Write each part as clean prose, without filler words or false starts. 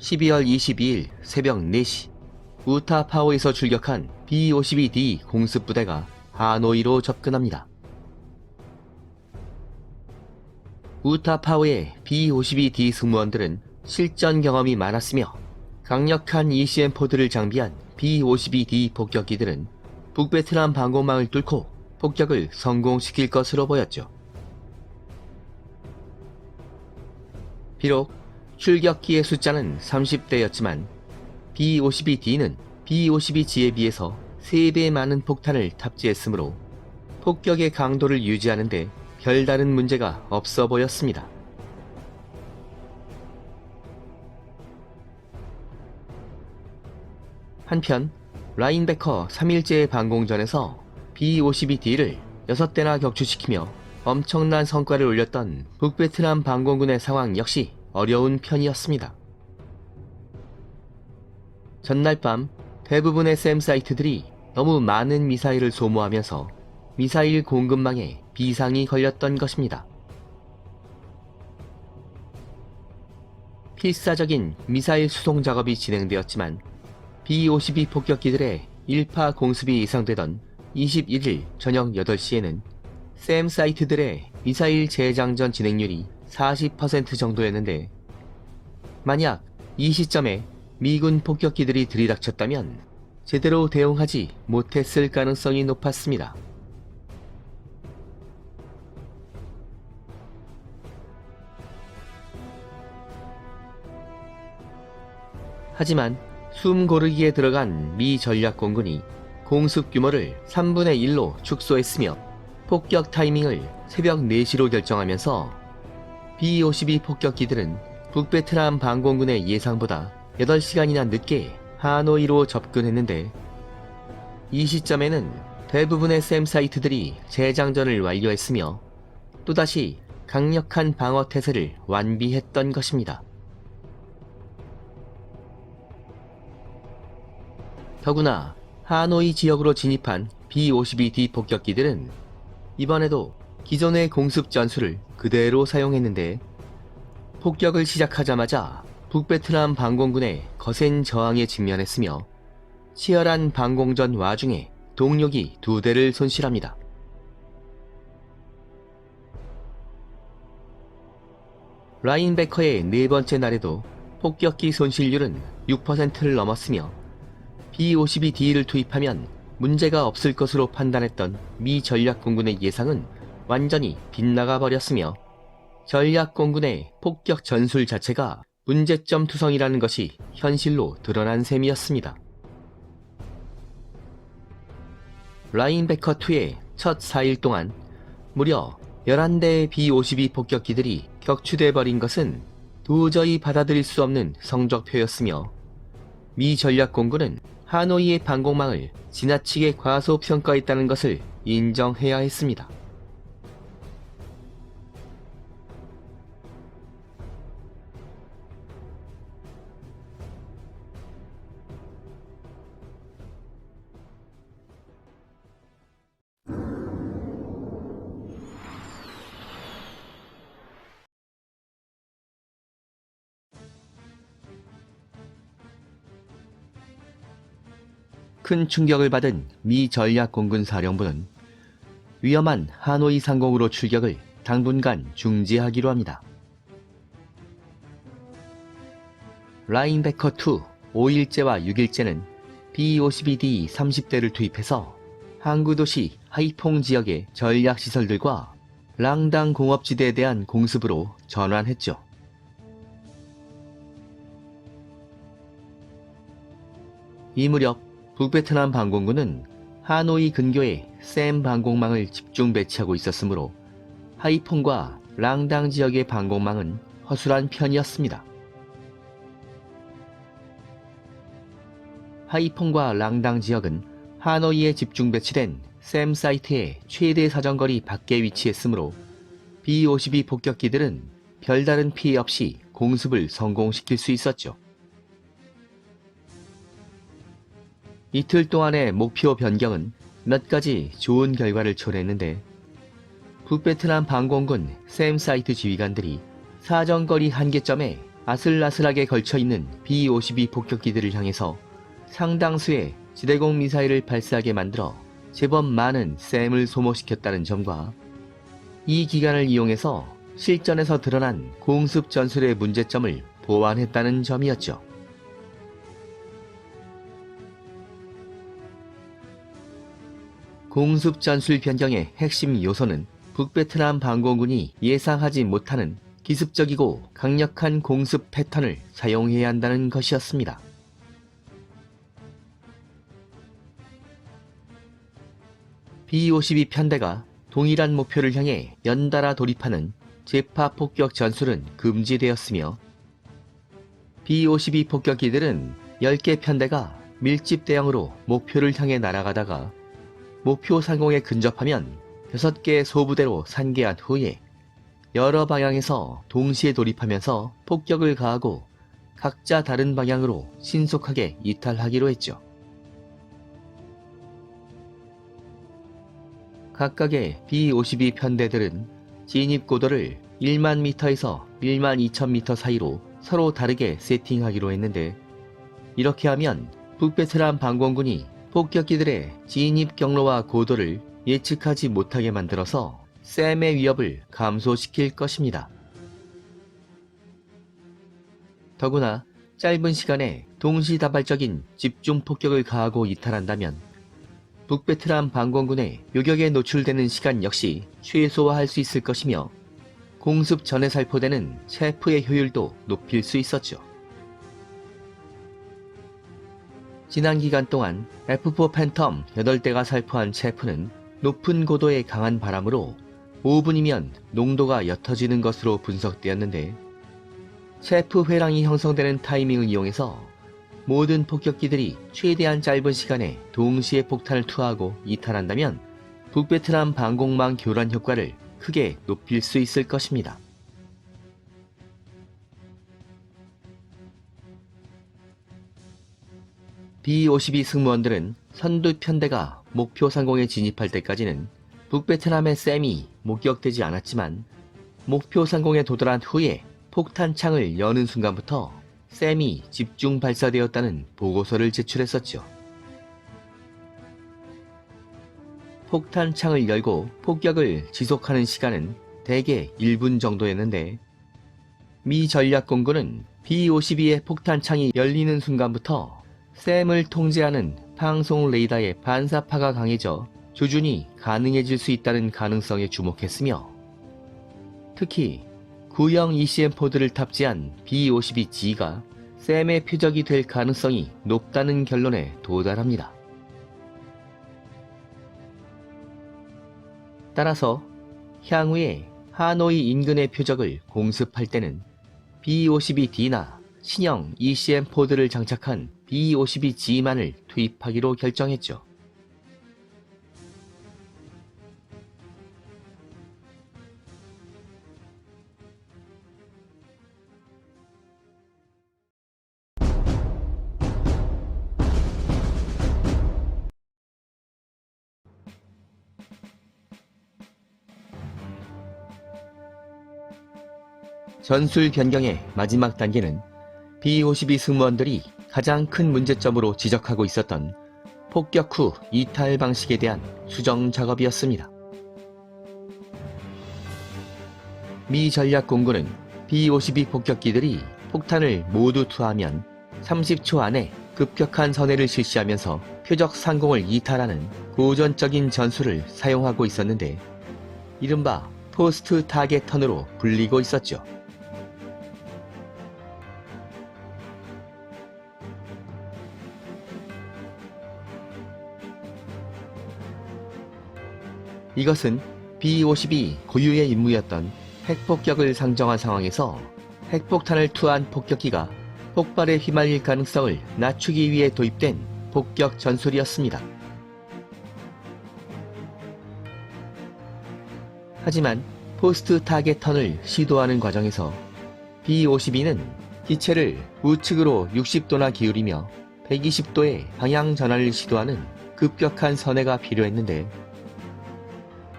12월 22일 새벽 4시 우타파오에서 출격한 B-52D 공습부대가 하노이로 접근합니다. 우타파오의 B-52D 승무원들은 실전 경험이 많았으며 강력한 ECM-4를 장비한 B-52D 폭격기들은 북베트남 방공망을 뚫고 폭격을 성공시킬 것으로 보였죠. 비록 출격기의 숫자는 30대였지만 B-52D는 B-52G에 비해서 3배 많은 폭탄을 탑재했으므로 폭격의 강도를 유지하는 데 별다른 문제가 없어 보였습니다. 한편 라인베커 3일째 방공전에서 B-52D를 6대나 격추시키며 엄청난 성과를 올렸던 북베트남 방공군의 상황 역시 어려운 편이었습니다. 전날 밤 대부분의 샘 사이트들이 너무 많은 미사일을 소모하면서 미사일 공급망에 비상이 걸렸던 것입니다. 필사적인 미사일 수송 작업이 진행되었지만 B-52 폭격기들의 1파 공습이 예상되던 21일 저녁 8시에는 샘 사이트들의 미사일 재장전 진행률이 40% 정도였는데 만약 이 시점에 미군 폭격기들이 들이닥쳤다면 제대로 대응하지 못했을 가능성이 높았습니다. 하지만 숨 고르기에 들어간 미 전략공군이 공습 규모를 3분의 1로 축소했으며 폭격 타이밍을 새벽 4시로 결정하면서 B-52 폭격기들은 북베트남 방공군의 예상보다 8시간이나 늦게 하노이로 접근했는데 이 시점에는 대부분의 샘 사이트들이 재장전을 완료했으며 또다시 강력한 방어 태세를 완비했던 것입니다. 더구나 하노이 지역으로 진입한 B-52D 폭격기들은 이번에도 기존의 공습 전술을 그대로 사용했는데 폭격을 시작하자마자 북베트남 방공군의 거센 저항에 직면했으며 치열한 방공전 와중에 동력이 2대를 손실합니다. 라인베커의 네 번째 날에도 폭격기 손실률은 6%를 넘었으며 B-52D를 투입하면 문제가 없을 것으로 판단했던 미 전략공군의 예상은 완전히 빗나가 버렸으며 전략공군의 폭격 전술 자체가 문제점 투성이라는 것이 현실로 드러난 셈이었습니다. 라인베커2의 첫 4일 동안 무려 11대의 B-52 폭격기들이 격추돼 버린 것은 도저히 받아들일 수 없는 성적표였으며 미 전략공군은 하노이의 방공망을 지나치게 과소평가했다는 것을 인정해야 했습니다. 큰 충격을 받은 미 전략공군 사령부는 위험한 하노이 상공으로 출격을 당분간 중지하기로 합니다. 라인베커2 5일째와 6일째는 B-52D 30대를 투입해서 항구도시 하이퐁 지역의 전략시설들과 랑당 공업지대에 대한 공습으로 전환했죠. 이 무렵 북베트남 방공군은 하노이 근교에 샘 방공망을 집중 배치하고 있었으므로 하이퐁과 랑당 지역의 방공망은 허술한 편이었습니다. 하이퐁과 랑당 지역은 하노이에 집중 배치된 샘 사이트의 최대 사정거리 밖에 위치했으므로 B-52 폭격기들은 별다른 피해 없이 공습을 성공시킬 수 있었죠. 이틀 동안의 목표 변경은 몇 가지 좋은 결과를 초래했는데 북베트남 방공군 샘 사이트 지휘관들이 사정거리 한계점에 아슬아슬하게 걸쳐있는 B-52 폭격기들을 향해서 상당수의 지대공 미사일을 발사하게 만들어 제법 많은 셈을 소모시켰다는 점과 이 기간을 이용해서 실전에서 드러난 공습 전술의 문제점을 보완했다는 점이었죠. 공습 전술 변경의 핵심 요소는 북베트남 반공군이 예상하지 못하는 기습적이고 강력한 공습 패턴을 사용해야 한다는 것이었습니다. B-52 편대가 동일한 목표를 향해 연달아 돌입하는 제파 폭격 전술은 금지되었으며 B-52 폭격기들은 10개 편대가 밀집 대형으로 목표를 향해 날아가다가 목표 상공에 근접하면 6개의 소부대로 산계한 후에 여러 방향에서 동시에 돌입하면서 폭격을 가하고 각자 다른 방향으로 신속하게 이탈하기로 했죠. 각각의 B-52 편대들은 진입 고도를 1만 미터에서 1만 2천 미터 사이로 서로 다르게 세팅하기로 했는데, 이렇게 하면 북베트남 반공군이 폭격기들의 진입 경로와 고도를 예측하지 못하게 만들어서 셈의 위협을 감소시킬 것입니다. 더구나 짧은 시간에 동시다발적인 집중 폭격을 가하고 이탈한다면 북베트남 반공군의 요격에 노출되는 시간 역시 최소화할 수 있을 것이며 공습 전에 살포되는 체프의 효율도 높일 수 있었죠. 지난 기간 동안 F4 팬텀 8대가 살포한 체프는 높은 고도의 강한 바람으로 5분이면 농도가 옅어지는 것으로 분석되었는데, 체프 회랑이 형성되는 타이밍을 이용해서 모든 폭격기들이 최대한 짧은 시간에 동시에 폭탄을 투하하고 이탈한다면 북베트남 반공망 교란 효과를 크게 높일 수 있을 것입니다. B-52 승무원들은 선두 편대가 목표 상공에 진입할 때까지는 북베트남의 셈이 목격되지 않았지만, 목표 상공에 도달한 후에 폭탄창을 여는 순간부터 셈이 집중 발사되었다는 보고서를 제출했었죠. 폭탄창을 열고 폭격을 지속하는 시간은 대개 1분 정도였는데, 미 전략공군은 B-52의 폭탄창이 열리는 순간부터 셈을 통제하는 방송 레이더의 반사파가 강해져 조준이 가능해질 수 있다는 가능성에 주목했으며, 특히 구형 ECM-4를 탑재한 B-52G가 셈의 표적이 될 가능성이 높다는 결론에 도달합니다. 따라서 향후에 하노이 인근의 표적을 공습할 때는 B-52D나 신형 ECM-4를 장착한 B-52G만을 투입하기로 결정했죠. 전술 변경의 마지막 단계는 B-52 승무원들이 가장 큰 문제점으로 지적하고 있었던 폭격 후 이탈 방식에 대한 수정 작업이었습니다. 미 전략공군은 B-52 폭격기들이 폭탄을 모두 투하하면 30초 안에 급격한 선회를 실시하면서 표적 상공을 이탈하는 고전적인 전술을 사용하고 있었는데, 이른바 포스트 타겟 턴으로 불리고 있었죠. 이것은 B-52 고유의 임무였던 핵폭격을 상정한 상황에서 핵폭탄을 투하한 폭격기가 폭발에 휘말릴 가능성을 낮추기 위해 도입된 폭격 전술이었습니다. 하지만 포스트 타겟 턴을 시도하는 과정에서 B-52는 기체를 우측으로 60도나 기울이며 120도의 방향 전환을 시도하는 급격한 선회가 필요했는데,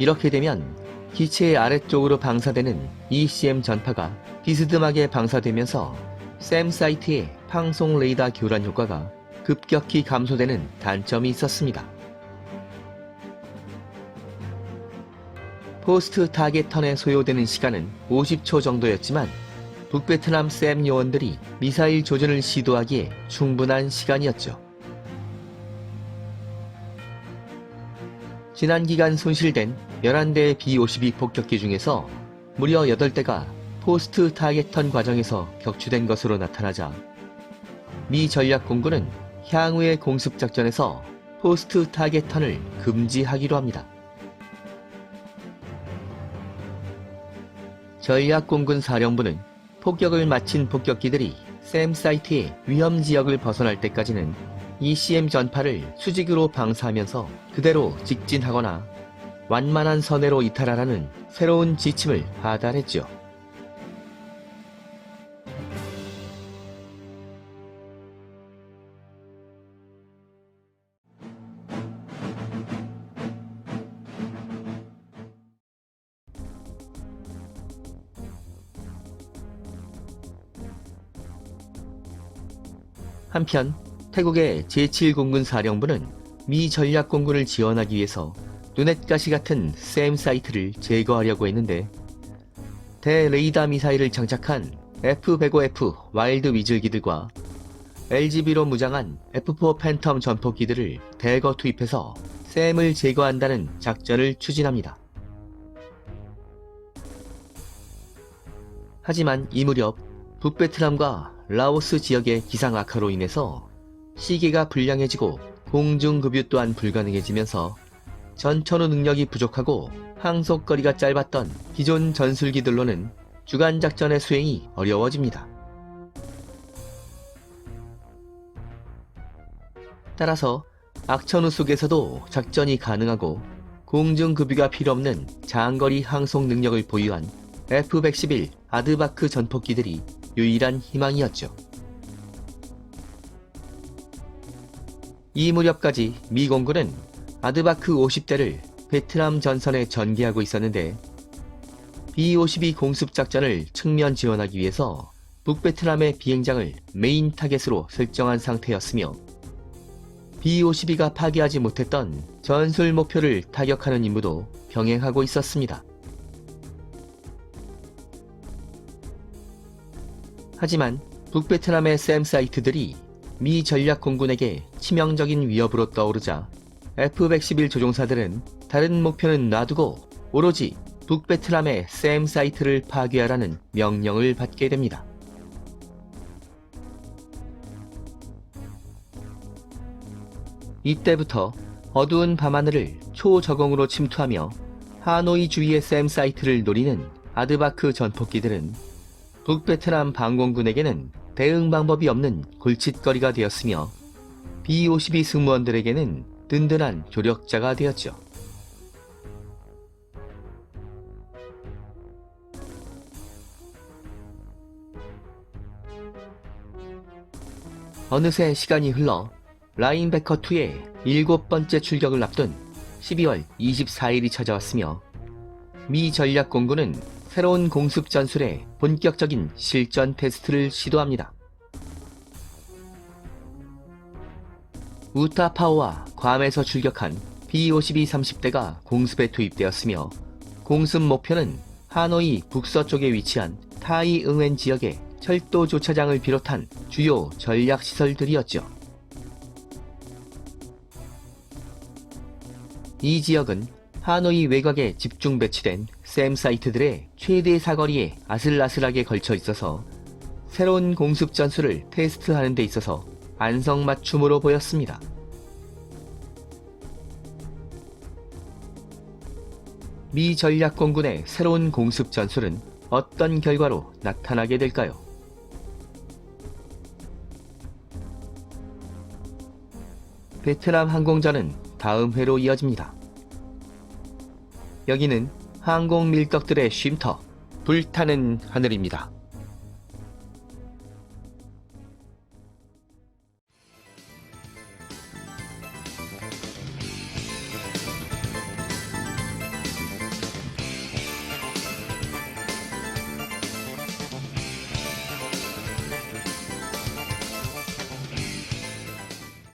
이렇게 되면 기체의 아래쪽으로 방사되는 ECM 전파가 비스듬하게 방사되면서 샘 사이트의 방송 레이더 교란 효과가 급격히 감소되는 단점이 있었습니다. 포스트 타겟 턴에 소요되는 시간은 50초 정도였지만 북베트남 샘 요원들이 미사일 조준을 시도하기에 충분한 시간이었죠. 지난 기간 손실된 11대의 B-52 폭격기 중에서 무려 8대가 포스트 타겟 턴 과정에서 격추된 것으로 나타나자 미 전략공군은 향후의 공습작전에서 포스트 타겟 턴을 금지하기로 합니다. 전략공군 사령부는 폭격을 마친 폭격기들이 샘 사이트의 위험 지역을 벗어날 때까지는 ECM 전파를 수직으로 방사하면서 그대로 직진하거나 완만한 선회로 이탈하라는 새로운 지침을 하달했죠. 한편 태국의 제7공군 사령부는 미 전략공군을 지원하기 위해서 눈엣가시 같은 샘 사이트를 제거하려고 했는데 대레이더 미사일을 장착한 F-105F 와일드 위즐기들과 LGB로 무장한 F-4 팬텀 전폭기들을 대거 투입해서 샘을 제거한다는 작전을 추진합니다. 하지만 이 무렵 북베트남과 라오스 지역의 기상 악화로 인해서 시계가 불량해지고 공중급유 또한 불가능해지면서 전천후 능력이 부족하고 항속거리가 짧았던 기존 전술기들로는 주간작전의 수행이 어려워집니다. 따라서 악천후 속에서도 작전이 가능하고 공중급유가 필요없는 장거리 항속 능력을 보유한 F-111 아드바크 전폭기들이 유일한 희망이었죠. 이 무렵까지 미 공군은 아드바크 50대를 베트남 전선에 전개하고 있었는데 B-52 공습작전을 측면 지원하기 위해서 북베트남의 비행장을 메인 타겟으로 설정한 상태였으며 B-52가 파괴하지 못했던 전술 목표를 타격하는 임무도 병행하고 있었습니다. 하지만 북베트남의 샘 사이트들이 미 전략공군에게 치명적인 위협으로 떠오르자 F-111 조종사들은 다른 목표는 놔두고 오로지 북베트남의 샘 사이트를 파괴하라는 명령을 받게 됩니다. 이때부터 어두운 밤하늘을 초저공으로 침투하며 하노이 주위의 샘 사이트를 노리는 아드바크 전폭기들은 북베트남 방공군에게는 대응 방법이 없는 골칫거리가 되었으며 B-52 승무원들에게는 든든한 조력자가 되었죠. 어느새 시간이 흘러 라인베커2의 7번째 출격을 앞둔 12월 24일이 찾아왔으며 미 전략공군은 새로운 공습 전술의 본격적인 실전 테스트를 시도합니다. 우타파오와 괌에서 출격한 B-52 30대가 공습에 투입되었으며 공습 목표는 하노이 북서쪽에 위치한 타이 응웬 지역의 철도 조차장을 비롯한 주요 전략시설들이었죠. 이 지역은 하노이 외곽에 집중 배치된 샘 사이트들의 최대 사거리에 아슬아슬하게 걸쳐 있어서 새로운 공습 전술을 테스트하는 데 있어서 안성맞춤으로 보였습니다. 미 전략공군의 새로운 공습 전술은 어떤 결과로 나타나게 될까요? 베트남 항공전은 다음 회로 이어집니다. 여기는 항공 밀떡들의 쉼터, 불타는 하늘입니다.